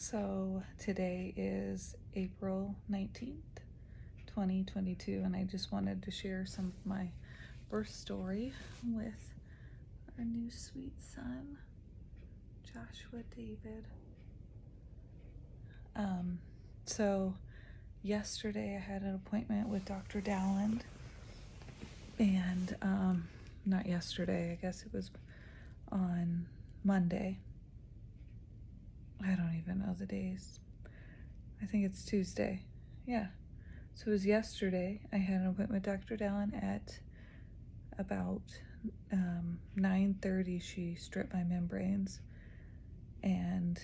So today is April 19th, 2022, and I just wanted to share some of my birth story with our new sweet son, Joshua David. So yesterday I had an appointment with Dr. Dowland, and not yesterday, I guess it was on Monday. I don't even know the days. I think it's Tuesday. Yeah. So it was yesterday. I had an appointment with Dr. Dallin at about 9:30. She stripped my membranes, and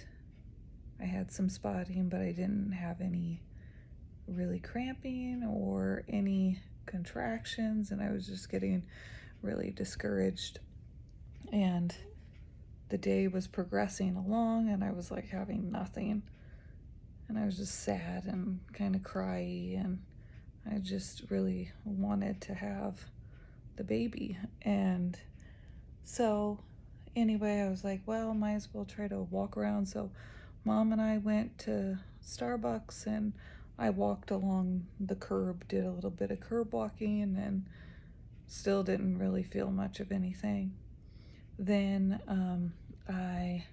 I had some spotting, but I didn't have any really cramping or any contractions, and I was just getting really discouraged. And the day was progressing along, and I was like having nothing. And I was just sad and kind of cryy, and I just really wanted to have the baby. And so anyway, I was like, well, might as well try to walk around. So Mom and I went to Starbucks, and I walked along the curb, did a little bit of curb walking, and still didn't really feel much of anything. Then I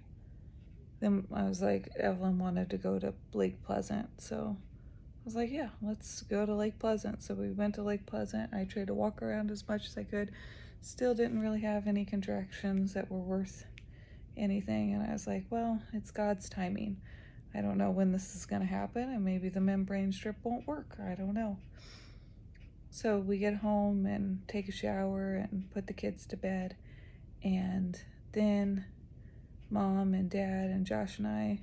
was like, Evelyn wanted to go to Lake Pleasant, so I was like, yeah, let's go to Lake Pleasant. So we went to Lake Pleasant. I tried to walk around as much as I could. Still didn't really have any contractions that were worth anything. And I was like, well, it's God's timing. I don't know when this is going to happen, and maybe the membrane strip won't work. I don't know. So we get home and take a shower and put the kids to bed. And then Mom and Dad and Josh and I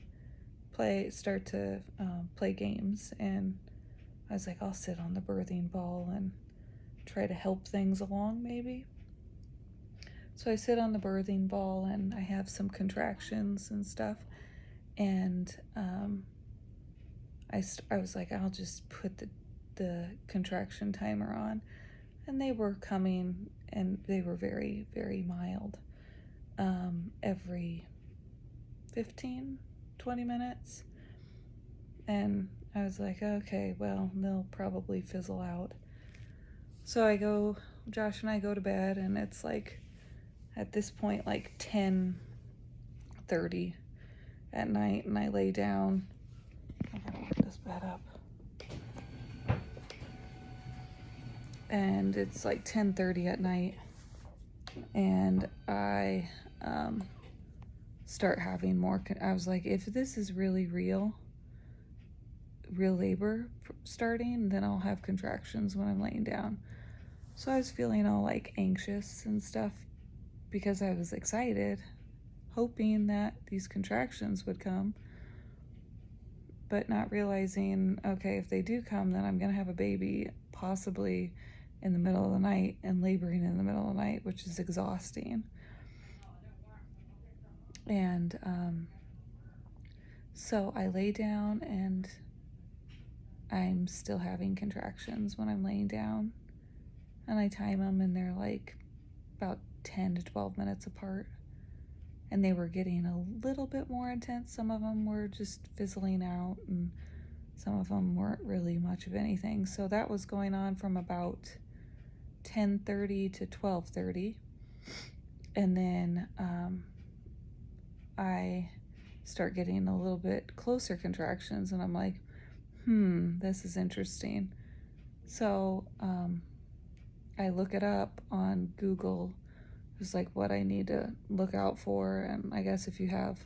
start to play games, and I was like, I'll sit on the birthing ball and try to help things along maybe. So I sit on the birthing ball, and I have some contractions and stuff, and I was like, I'll just put the contraction timer on, and they were coming, and they were very, very mild. Every 15-20 minutes, and I was like, okay, well, they'll probably fizzle out. So Josh and I go to bed, and it's like at this point like 10:30 at night, and I lay down. I gotta get this bed up. And it's like 10:30 at night, and I start having more. I was like, if this is really real labor starting, then I'll have contractions when I'm laying down. So I was feeling all like anxious and stuff because I was excited, hoping that these contractions would come, but not realizing, okay, if they do come, then I'm gonna have a baby possibly in the middle of the night and laboring in the middle of the night, which is exhausting. And so I lay down, and I'm still having contractions when I'm laying down, and I time them, and they're like about 10 to 12 minutes apart, and they were getting a little bit more intense. Some of them were just fizzling out, and some of them weren't really much of anything. So that was going on from about 10:30 to 12:30, and then I start getting a little bit closer contractions, and I'm like, this is interesting. So I look it up on Google, just like what I need to look out for. And I guess if you have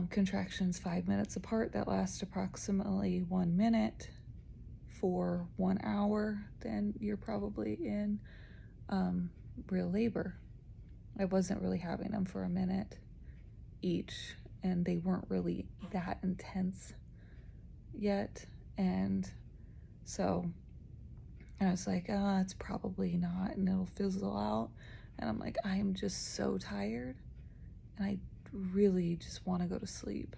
contractions 5 minutes apart that last approximately 1 minute for 1 hour, then you're probably in real labor. I wasn't really having them for a minute each, and they weren't really that intense yet. And so I was like, it's probably not, and it'll fizzle out. And I'm like, I am just so tired, and I really just want to go to sleep.